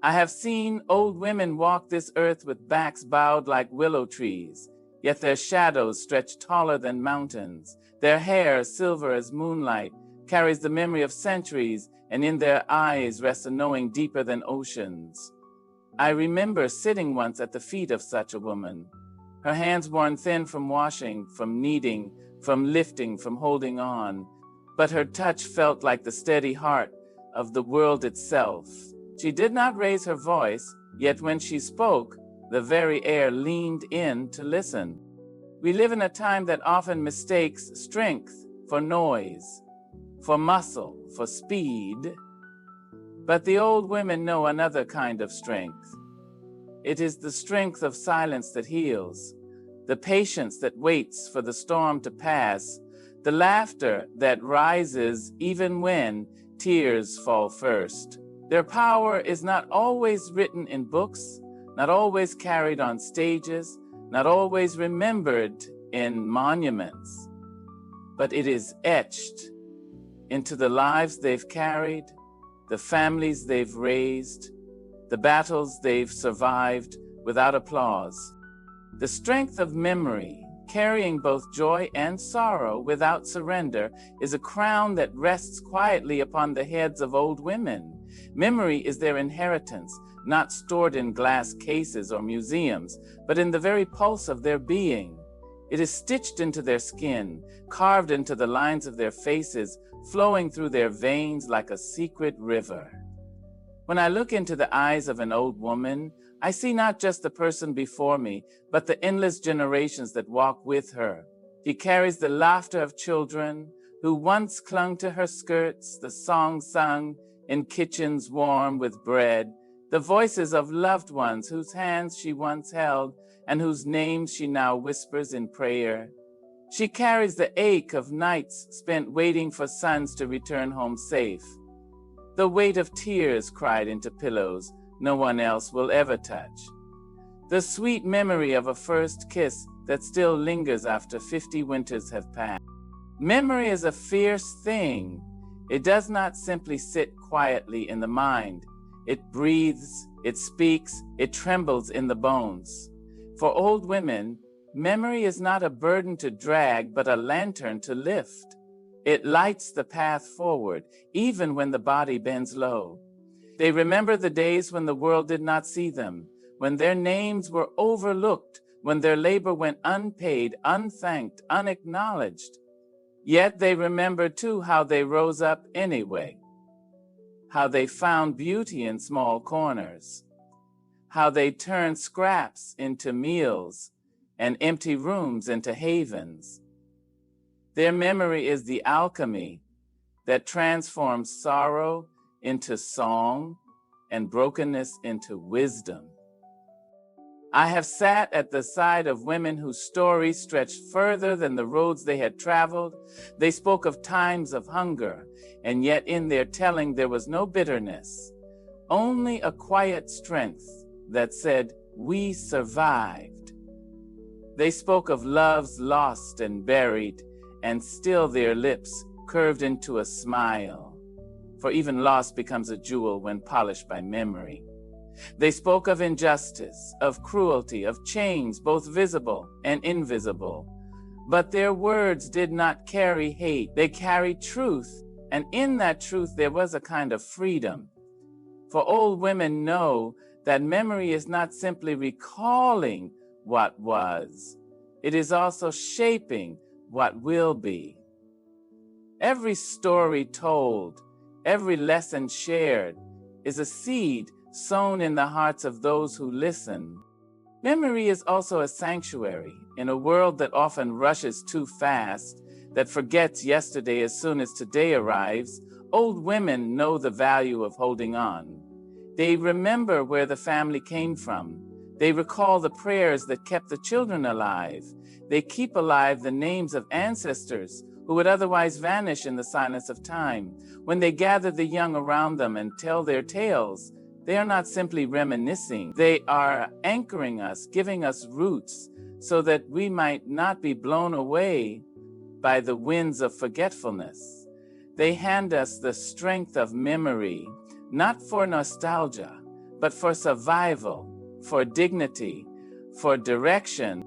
I have seen old women walk this earth with backs bowed like willow trees, yet their shadows stretch taller than mountains. Their hair, silver as moonlight, carries the memory of centuries, and in their eyes rests a knowing deeper than oceans. I remember sitting once at the feet of such a woman, her hands worn thin from washing, from kneading, from lifting, from holding on, but her touch felt like the steady heart of the world itself. She did not raise her voice, yet when she spoke, the very air leaned in to listen. We live in a time that often mistakes strength for noise, for muscle, for speed. But the old women know another kind of strength. It is the strength of silence that heals, the patience that waits for the storm to pass, the laughter that rises even when tears fall first. Their power is not always written in books, not always carried on stages, not always remembered in monuments, but it is etched into the lives they've carried, the families they've raised, the battles they've survived without applause. The strength of memory, carrying both joy and sorrow without surrender, is a crown that rests quietly upon the heads of old women. Memory is their inheritance, not stored in glass cases or museums, but in the very pulse of their being. It is stitched into their skin, carved into the lines of their faces, flowing through their veins like a secret river. When I look into the eyes of an old woman, I see not just the person before me, but the endless generations that walk with her. She carries the laughter of children who once clung to her skirts, the songs sung in kitchens warm with bread, the voices of loved ones whose hands she once held and whose names she now whispers in prayer. She carries the ache of nights spent waiting for sons to return home safe, the weight of tears cried into pillows no one else will ever touch, the sweet memory of a first kiss that still lingers after 50 winters have passed. Memory is a fierce thing. It does not simply sit quietly in the mind. It breathes, it speaks, it trembles in the bones. For old women, memory is not a burden to drag, but a lantern to lift. It lights the path forward, even when the body bends low. They remember the days when the world did not see them, when their names were overlooked, when their labor went unpaid, unthanked, unacknowledged. Yet they remember too how they rose up anyway, how they found beauty in small corners, how they turned scraps into meals and empty rooms into havens. Their memory is the alchemy that transforms sorrow into song and brokenness into wisdom. I have sat at the side of women whose stories stretched further than the roads they had traveled. They spoke of times of hunger, and yet in their telling there was no bitterness, only a quiet strength that said, "We survived." They spoke of loves lost and buried, and still their lips curved into a smile, for even loss becomes a jewel when polished by memory. They spoke of injustice, of cruelty, of chains, both visible and invisible. But their words did not carry hate. They carried truth, and in that truth there was a kind of freedom. For old women know that memory is not simply recalling what was, it is also shaping what will be. Every story told, every lesson shared is a seed sown in the hearts of those who listen. Memory is also a sanctuary in a world that often rushes too fast, that forgets yesterday as soon as today arrives. Old women know the value of holding on. They remember where the family came from. They recall the prayers that kept the children alive. They keep alive the names of ancestors who would otherwise vanish in the silence of time. When they gather the young around them and tell their tales, they are not simply reminiscing. They are anchoring us, giving us roots so that we might not be blown away by the winds of forgetfulness. They hand us the strength of memory, not for nostalgia, but for survival, for dignity, for direction.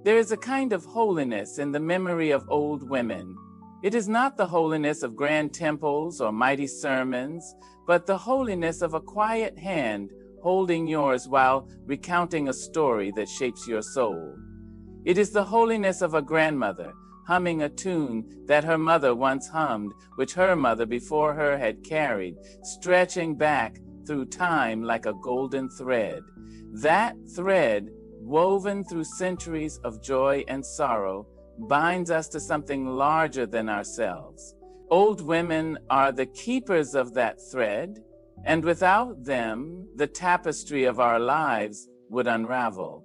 There is a kind of holiness in the memory of old women. It is not the holiness of grand temples or mighty sermons, but the holiness of a quiet hand holding yours while recounting a story that shapes your soul. It is the holiness of a grandmother humming a tune that her mother once hummed, which her mother before her had carried, stretching back through time like a golden thread. That thread, woven through centuries of joy and sorrow, binds us to something larger than ourselves. Old women are the keepers of that thread, and without them, the tapestry of our lives would unravel.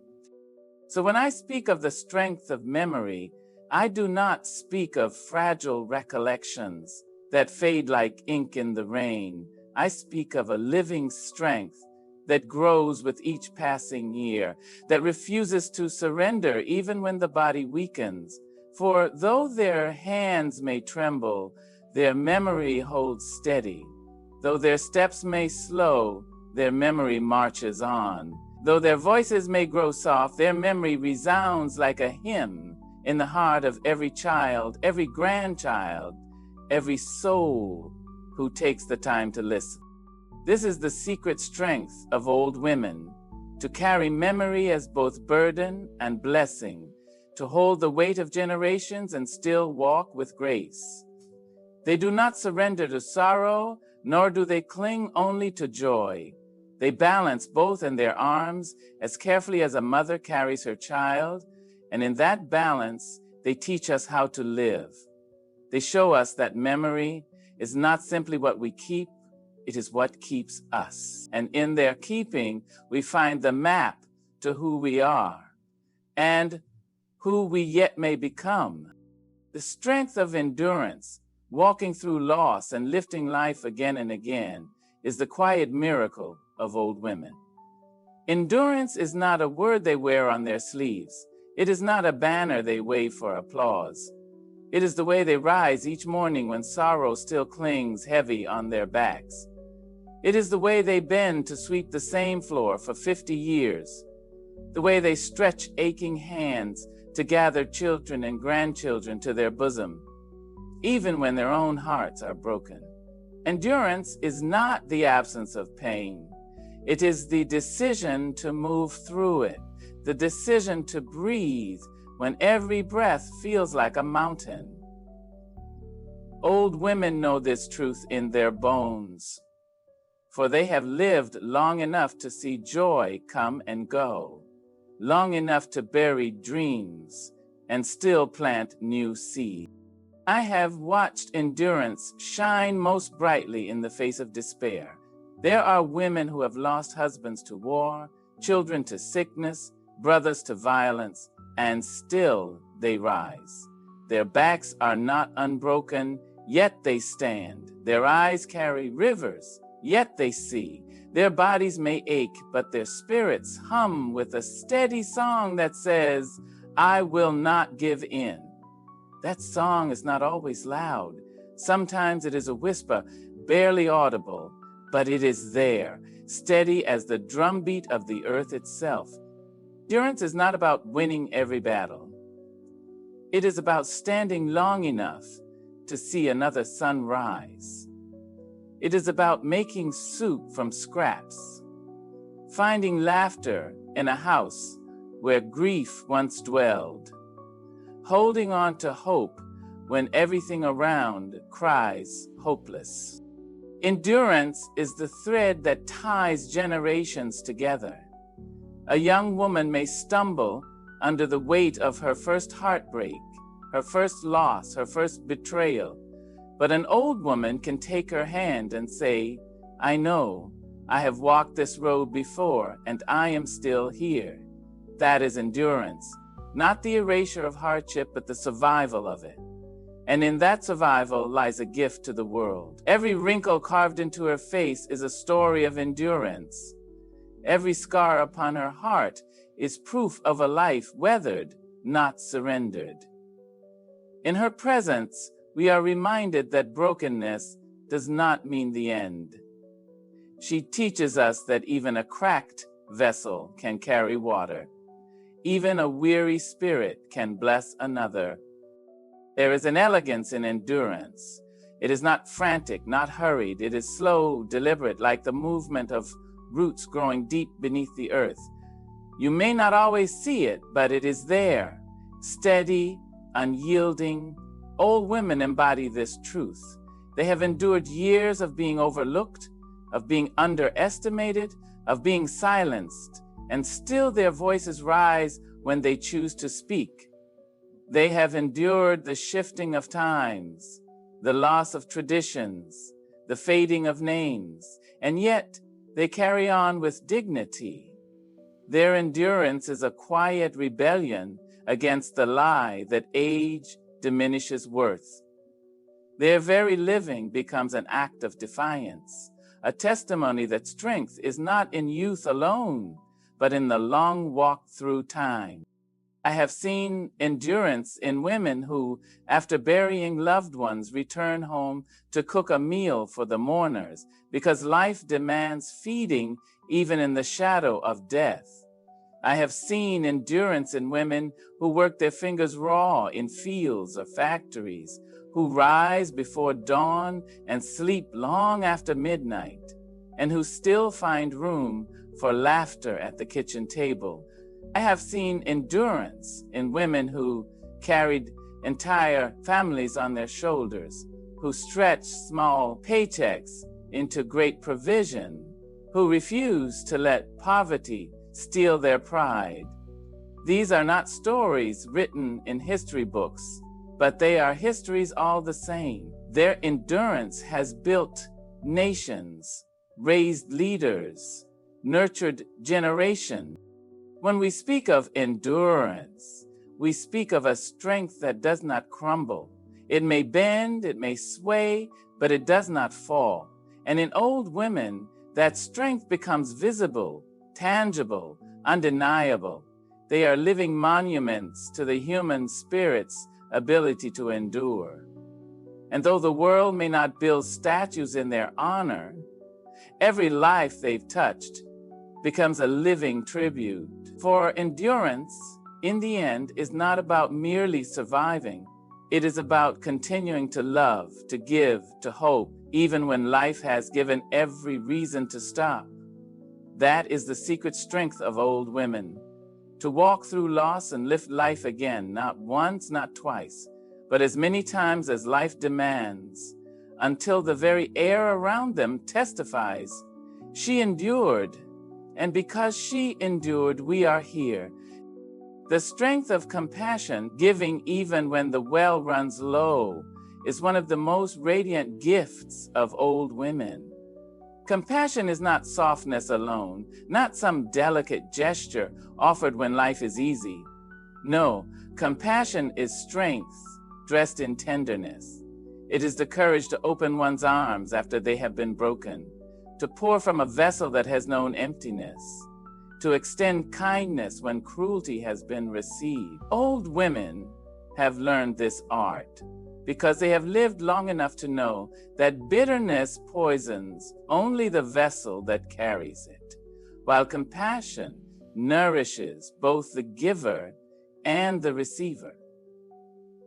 So when I speak of the strength of memory, I do not speak of fragile recollections that fade like ink in the rain. I speak of a living strength that grows with each passing year, that refuses to surrender even when the body weakens. For though their hands may tremble, their memory holds steady. Though their steps may slow, their memory marches on. Though their voices may grow soft, their memory resounds like a hymn in the heart of every child, every grandchild, every soul who takes the time to listen. This is the secret strength of old women, to carry memory as both burden and blessing, to hold the weight of generations and still walk with grace. They do not surrender to sorrow, nor do they cling only to joy. They balance both in their arms as carefully as a mother carries her child, and in that balance, they teach us how to live. They show us that memory is not simply what we keep, it is what keeps us. And in their keeping, we find the map to who we are and who we yet may become. The strength of endurance, walking through loss and lifting life again and again, is the quiet miracle of old women. Endurance is not a word they wear on their sleeves. It is not a banner they wave for applause. It is the way they rise each morning when sorrow still clings heavy on their backs. It is the way they bend to sweep the same floor for 50 years. The way they stretch aching hands to gather children and grandchildren to their bosom, even when their own hearts are broken. Endurance is not the absence of pain. It is the decision to move through it, the decision to breathe when every breath feels like a mountain. Old women know this truth in their bones, for they have lived long enough to see joy come and go, long enough to bury dreams and still plant new seeds. I have watched endurance shine most brightly in the face of despair. There are women who have lost husbands to war, children to sickness, brothers to violence, and still they rise. Their backs are not unbroken, yet they stand. Their eyes carry rivers, yet they see. Their bodies may ache, but their spirits hum with a steady song that says, "I will not give in." That song is not always loud. Sometimes it is a whisper, barely audible, but it is there, steady as the drumbeat of the earth itself. Endurance is not about winning every battle. It is about standing long enough to see another sun rise. It is about making soup from scraps, finding laughter in a house where grief once dwelled, holding on to hope when everything around cries hopeless. Endurance is the thread that ties generations together. A young woman may stumble under the weight of her first heartbreak, her first loss, her first betrayal, but an old woman can take her hand and say, "I know, I have walked this road before, and I am still here." That is endurance, not the erasure of hardship, but the survival of it. And in that survival lies a gift to the world. Every wrinkle carved into her face is a story of endurance. Every scar upon her heart is proof of a life weathered, not surrendered. In her presence, we are reminded that brokenness does not mean the end. She teaches us that even a cracked vessel can carry water. Even a weary spirit can bless another. There is an elegance in endurance. It is not frantic, not hurried. It is slow, deliberate, like the movement of roots growing deep beneath the earth. You may not always see it, but it is there, steady, unyielding. Old women embody this truth. They have endured years of being overlooked, of being underestimated, of being silenced, and still their voices rise when they choose to speak. They have endured the shifting of times, the loss of traditions, the fading of names, and yet they carry on with dignity. Their endurance is a quiet rebellion against the lie that age diminishes worth. Their very living becomes an act of defiance, a testimony that strength is not in youth alone, but in the long walk through time. I have seen endurance in women who, after burying loved ones, return home to cook a meal for the mourners, because life demands feeding even in the shadow of death. I have seen endurance in women who work their fingers raw in fields or factories, who rise before dawn and sleep long after midnight, and who still find room for laughter at the kitchen table. I have seen endurance in women who carried entire families on their shoulders, who stretched small paychecks into great provision, who refused to let poverty steal their pride. These are not stories written in history books, but they are histories all the same. Their endurance has built nations, raised leaders, nurtured generations. When we speak of endurance, we speak of a strength that does not crumble. It may bend, it may sway, but it does not fall. And in old women, that strength becomes visible, tangible, undeniable. They are living monuments to the human spirit's ability to endure. And though the world may not build statues in their honor, every life they've touched becomes a living tribute. For endurance, in the end, is not about merely surviving. It is about continuing to love, to give, to hope, even when life has given every reason to stop. That is the secret strength of old women. To walk through loss and lift life again, not once, not twice, but as many times as life demands, until the very air around them testifies. She endured, and because she endured, we are here. The strength of compassion, giving even when the well runs low, is one of the most radiant gifts of old women. Compassion is not softness alone, not some delicate gesture offered when life is easy. No, compassion is strength dressed in tenderness. It is the courage to open one's arms after they have been broken, to pour from a vessel that has known emptiness, to extend kindness when cruelty has been received. Old women have learned this art because they have lived long enough to know that bitterness poisons only the vessel that carries it, while compassion nourishes both the giver and the receiver.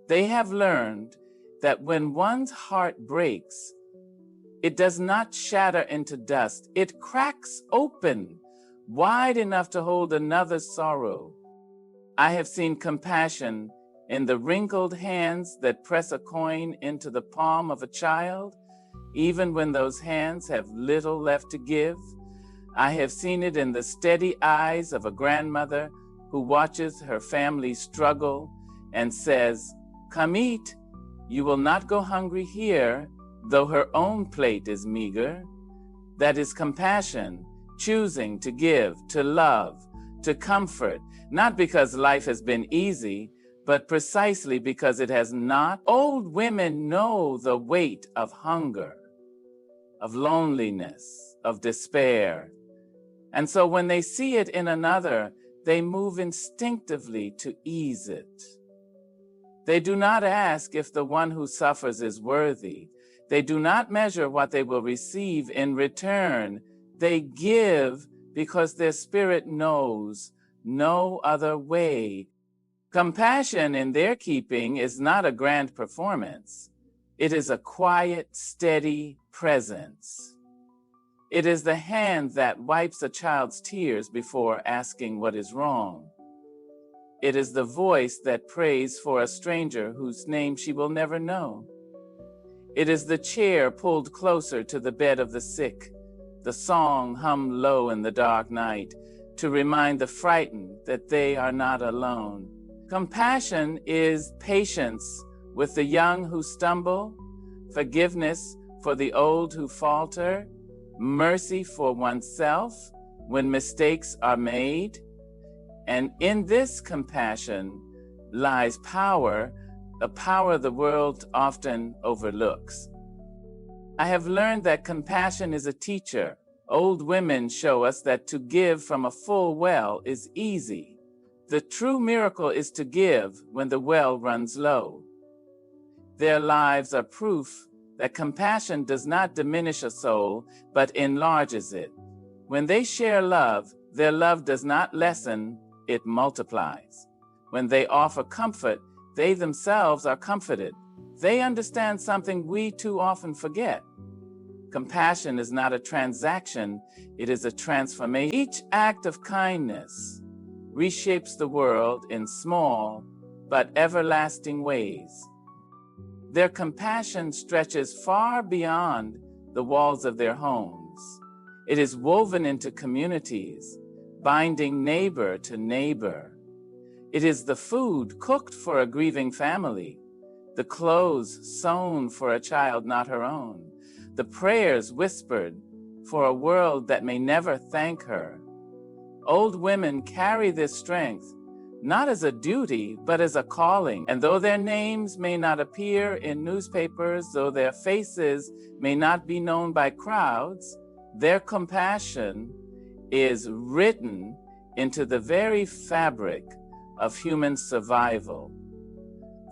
They have learned that when one's heart breaks, it does not shatter into dust. It cracks open wide enough to hold another's sorrow. I have seen compassion in the wrinkled hands that press a coin into the palm of a child, even when those hands have little left to give. I have seen it in the steady eyes of a grandmother who watches her family struggle and says, "Come eat. You will not go hungry here," though her own plate is meager. That is compassion, choosing to give, to love, to comfort, not because life has been easy, but precisely because it has not. Old women know the weight of hunger, of loneliness, of despair. And so when they see it in another, they move instinctively to ease it. They do not ask if the one who suffers is worthy. They do not measure what they will receive in return. They give because their spirit knows no other way. Compassion in their keeping is not a grand performance. It is a quiet, steady presence. It is the hand that wipes a child's tears before asking what is wrong. It is the voice that prays for a stranger whose name she will never know. It is the chair pulled closer to the bed of the sick, the song hummed low in the dark night to remind the frightened that they are not alone. Compassion is patience with the young who stumble, forgiveness for the old who falter, mercy for oneself when mistakes are made. And in this compassion lies power, a power the world often overlooks. I have learned that compassion is a teacher. Old women show us that to give from a full well is easy. The true miracle is to give when the well runs low. Their lives are proof that compassion does not diminish a soul, but enlarges it. When they share love, their love does not lessen, it multiplies. When they offer comfort, they themselves are comforted. They understand something we too often forget. Compassion is not a transaction, it is a transformation. Each act of kindness reshapes the world in small but everlasting ways. Their compassion stretches far beyond the walls of their homes. It is woven into communities, binding neighbor to neighbor. It is the food cooked for a grieving family, the clothes sewn for a child not her own, the prayers whispered for a world that may never thank her. Old women carry this strength not as a duty, but as a calling. And though their names may not appear in newspapers, though their faces may not be known by crowds, their compassion is written into the very fabric of human survival.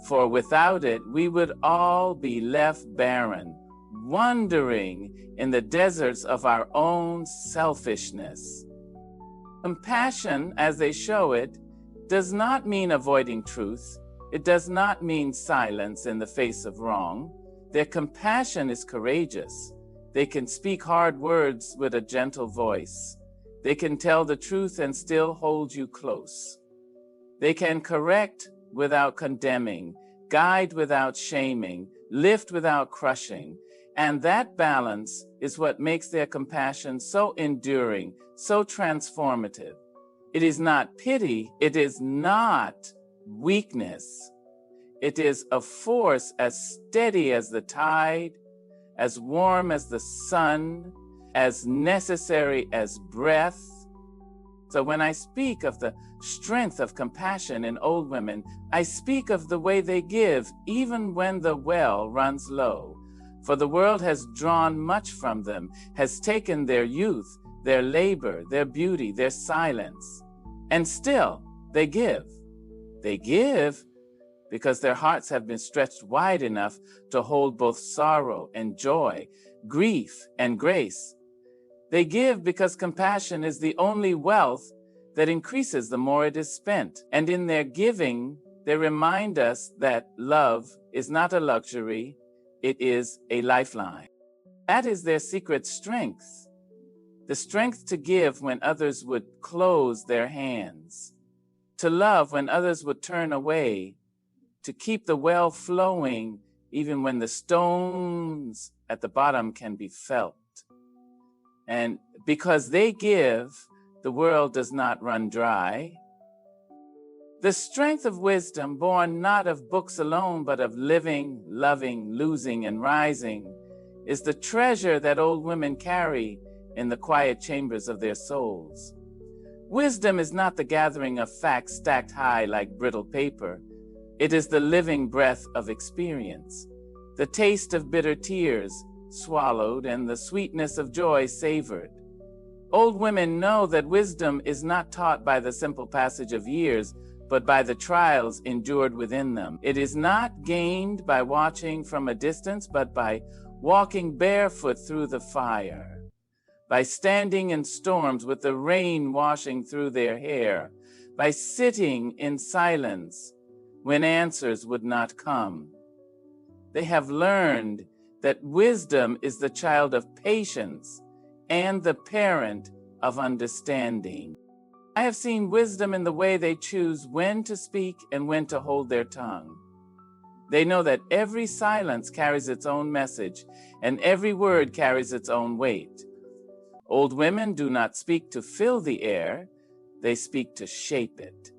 For without it, we would all be left barren, wandering in the deserts of our own selfishness. Compassion, as they show it, does not mean avoiding truth. It does not mean silence in the face of wrong. Their compassion is courageous. They can speak hard words with a gentle voice. They can tell the truth and still hold you close. They can correct without condemning, guide without shaming, lift without crushing. And that balance is what makes their compassion so enduring, so transformative. It is not pity, it is not weakness. It is a force as steady as the tide, as warm as the sun, as necessary as breath. So when I speak of the strength of compassion in old women, I speak of the way they give even when the well runs low. For the world has drawn much from them, has taken their youth, their labor, their beauty, their silence. And still, they give. They give because their hearts have been stretched wide enough to hold both sorrow and joy, grief and grace. They give because compassion is the only wealth that increases the more it is spent. And in their giving, they remind us that love is not a luxury, it is a lifeline. That is their secret strength. The strength to give when others would close their hands, to love when others would turn away, to keep the well flowing even when the stones at the bottom can be felt. And because they give, the world does not run dry. The strength of wisdom, born not of books alone, but of living, loving, losing, and rising, is the treasure that old women carry in the quiet chambers of their souls. Wisdom is not the gathering of facts stacked high like brittle paper. It is the living breath of experience, the taste of bitter tears swallowed and the sweetness of joy savored. Old women know that wisdom is not taught by the simple passage of years, but by the trials endured within them. It is not gained by watching from a distance, but by walking barefoot through the fire, by standing in storms with the rain washing through their hair, by sitting in silence when answers would not come. They have learned that wisdom is the child of patience and the parent of understanding. I have seen wisdom in the way they choose when to speak and when to hold their tongue. They know that every silence carries its own message, and every word carries its own weight. Old women do not speak to fill the air, they speak to shape it.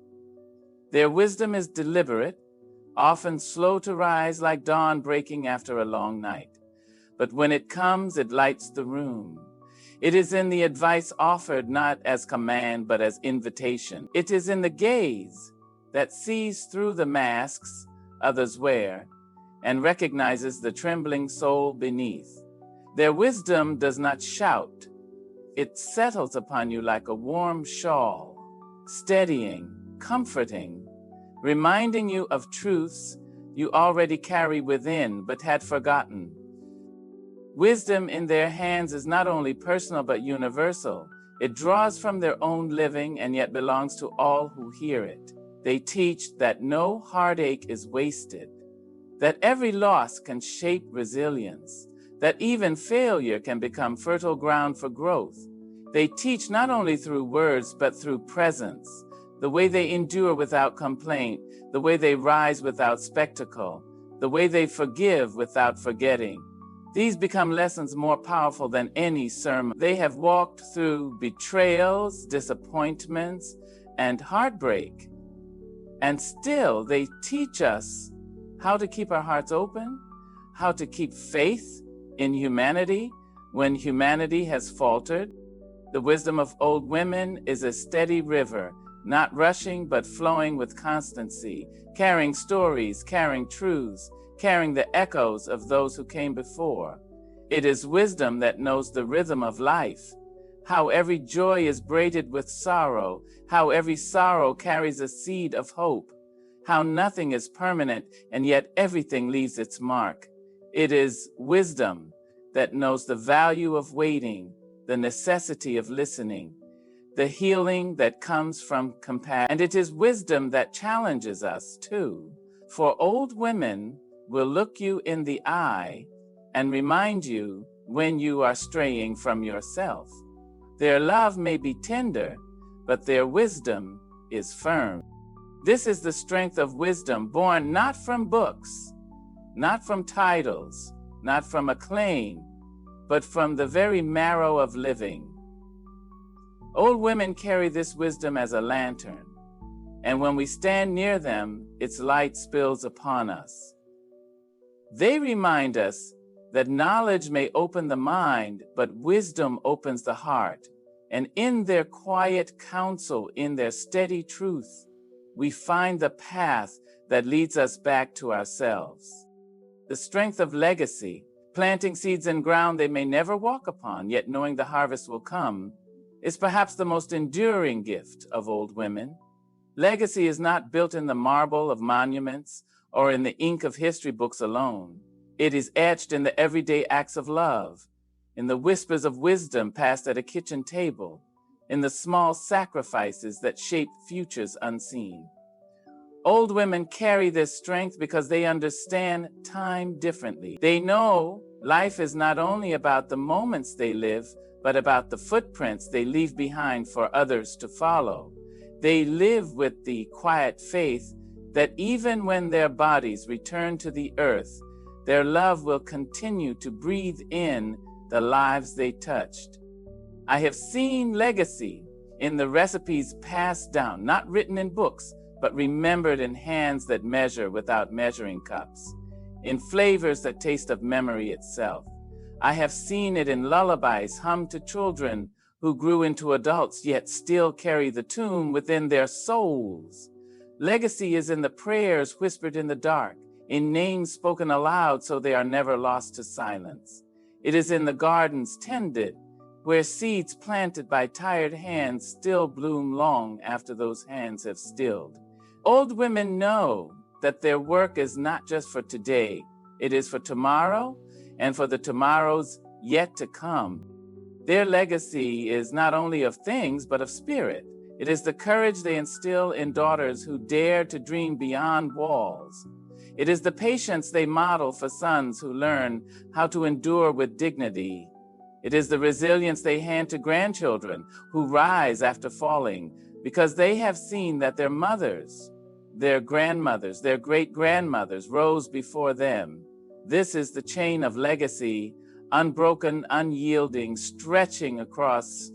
Their wisdom is deliberate, often slow to rise like dawn breaking after a long night. But when it comes, it lights the room. It is in the advice offered not as command, but as invitation. It is in the gaze that sees through the masks others wear and recognizes the trembling soul beneath. Their wisdom does not shout. It settles upon you like a warm shawl, steadying, comforting, reminding you of truths you already carry within but had forgotten. Wisdom in their hands is not only personal but universal. It draws from their own living and yet belongs to all who hear it. They teach that no heartache is wasted, that every loss can shape resilience, that even failure can become fertile ground for growth. They teach not only through words but through presence, the way they endure without complaint, the way they rise without spectacle, the way they forgive without forgetting. These become lessons more powerful than any sermon. They have walked through betrayals, disappointments, and heartbreak. And still, they teach us how to keep our hearts open, how to keep faith in humanity when humanity has faltered. The wisdom of old women is a steady river, not rushing but flowing with constancy, carrying stories, carrying truths, carrying the echoes of those who came before. It is wisdom that knows the rhythm of life, how every joy is braided with sorrow, how every sorrow carries a seed of hope, how nothing is permanent and yet everything leaves its mark. It is wisdom that knows the value of waiting, the necessity of listening, the healing that comes from compassion. And it is wisdom that challenges us too. For old women will look you in the eye and remind you when you are straying from yourself. Their love may be tender, but their wisdom is firm. This is the strength of wisdom, born not from books, not from titles, not from acclaim, but from the very marrow of living. Old women carry this wisdom as a lantern, and when we stand near them, its light spills upon us. They remind us that knowledge may open the mind, but wisdom opens the heart. And in their quiet counsel, in their steady truth, we find the path that leads us back to ourselves. The strength of legacy, planting seeds in ground they may never walk upon, yet knowing the harvest will come, is perhaps the most enduring gift of old women. Legacy is not built in the marble of monuments or in the ink of history books alone. It is etched in the everyday acts of love, in the whispers of wisdom passed at a kitchen table, in the small sacrifices that shape futures unseen. Old women carry this strength because they understand time differently. They know life is not only about the moments they live, but about the footprints they leave behind for others to follow. They live with the quiet faith that even when their bodies return to the earth, their love will continue to breathe in the lives they touched. I have seen legacy in the recipes passed down, not written in books, but remembered in hands that measure without measuring cups, in flavors that taste of memory itself. I have seen it in lullabies hummed to children who grew into adults yet still carry the tune within their souls. Legacy is in the prayers whispered in the dark, in names spoken aloud so they are never lost to silence. It is in the gardens tended, where seeds planted by tired hands still bloom long after those hands have stilled. Old women know that their work is not just for today, it is for tomorrow and for the tomorrows yet to come. Their legacy is not only of things, but of spirit. It is the courage they instill in daughters who dare to dream beyond walls. It is the patience they model for sons who learn how to endure with dignity. It is the resilience they hand to grandchildren who rise after falling, because they have seen that their mothers, their grandmothers, their great-grandmothers rose before them. This is the chain of legacy, unbroken, unyielding, stretching across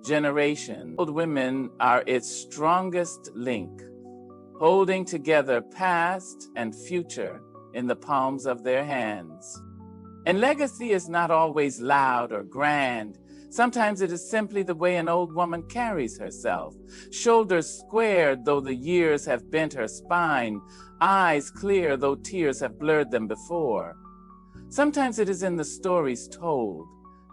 generations. Old women are its strongest link, holding together past and future in the palms of their hands. And legacy is not always loud or grand. Sometimes it is simply the way an old woman carries herself, shoulders squared though the years have bent her spine, eyes clear though tears have blurred them before. Sometimes it is in the stories told,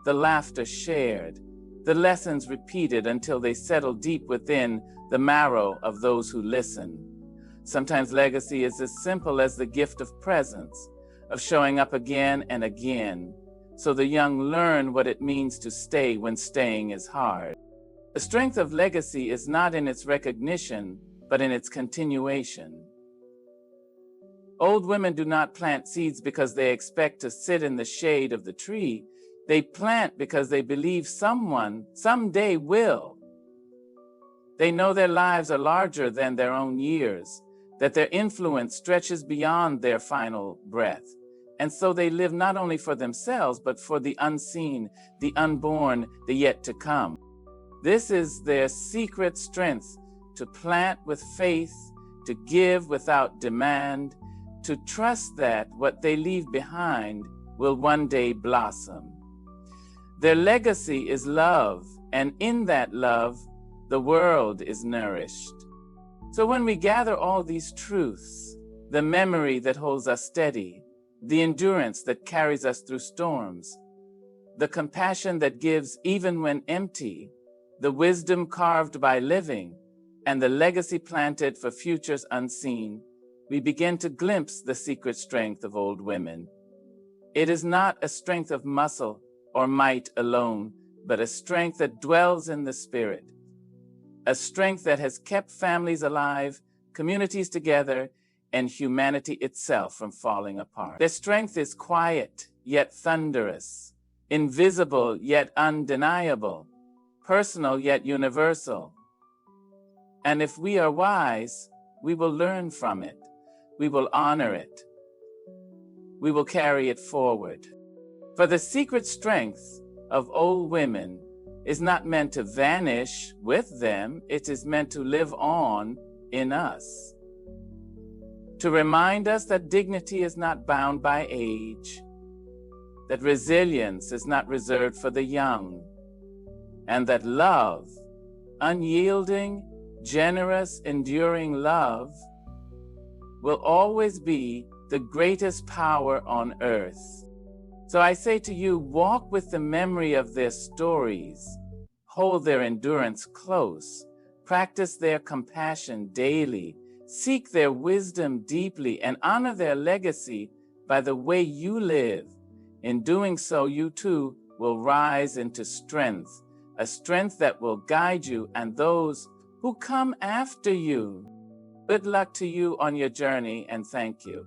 the laughter shared, the lessons repeated until they settle deep within the marrow of those who listen. Sometimes legacy is as simple as the gift of presence, of showing up again and again, so the young learn what it means to stay when staying is hard. The strength of legacy is not in its recognition, but in its continuation. Old women do not plant seeds because they expect to sit in the shade of the tree. They plant because they believe someone someday will. They know their lives are larger than their own years, that their influence stretches beyond their final breath. And so they live not only for themselves, but for the unseen, the unborn, the yet to come. This is their secret strength, to plant with faith, to give without demand, to trust that what they leave behind will one day blossom. Their legacy is love, and in that love, the world is nourished. So when we gather all these truths, the memory that holds us steady, the endurance that carries us through storms, the compassion that gives even when empty, the wisdom carved by living, and the legacy planted for futures unseen, we begin to glimpse the secret strength of old women. It is not a strength of muscle or might alone, but a strength that dwells in the spirit, a strength that has kept families alive, communities together, and humanity itself from falling apart. Their strength is quiet, yet thunderous, invisible, yet undeniable, personal, yet universal. And if we are wise, we will learn from it. We will honor it. We will carry it forward. For the secret strength of old women is not meant to vanish with them. It is meant to live on in us, to remind us that dignity is not bound by age, that resilience is not reserved for the young, and that love, unyielding, generous, enduring love, will always be the greatest power on earth. So I say to you, walk with the memory of their stories, hold their endurance close, practice their compassion daily, seek their wisdom deeply, and honor their legacy by the way you live. In doing so, you too will rise into strength, a strength that will guide you and those who come after you. Good luck to you on your journey, and thank you.